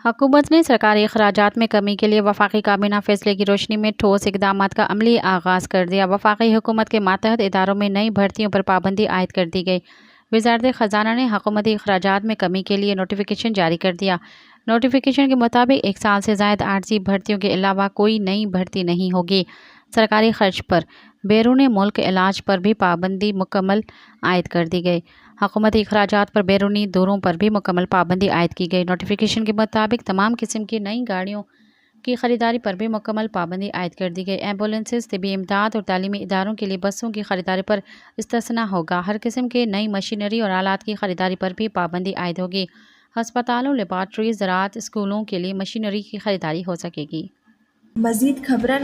حکومت نے سرکاری اخراجات میں کمی کے لیے وفاقی کابینہ فیصلے کی روشنی میں ٹھوس اقدامات کا عملی آغاز کر دیا۔ وفاقی حکومت کے ماتحت اداروں میں نئی بھرتیوں پر پابندی عائد کر دی گئی۔ وزارت خزانہ نے حکومتی اخراجات میں کمی کے لیے نوٹیفیکیشن جاری کر دیا۔ نوٹیفیکیشن کے مطابق 1 سال سے زائد عارضی بھرتیوں کے علاوہ کوئی نئی بھرتی نہیں ہوگی۔ سرکاری خرچ پر بیرون ملک علاج پر بھی پابندی مکمل عائد کر دی گئی۔ حکومتی اخراجات پر بیرونی دوروں پر بھی مکمل پابندی عائد کی گئی۔ نوٹیفیکیشن کے مطابق تمام قسم کی نئی گاڑیوں کی خریداری پر بھی مکمل پابندی عائد کر دی گئی۔ ایمبولینسز، طبی امداد اور تعلیمی اداروں کے لیے بسوں کی خریداری پر استثناء ہوگا۔ ہر قسم کے نئی مشینری اور آلات کی خریداری پر بھی پابندی عائد ہوگی۔ ہسپتالوں، لیبارٹریز، زراعت، اسکولوں کے لیے مشینری کی خریداری ہو سکے گی۔ مزید خبرن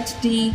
HD।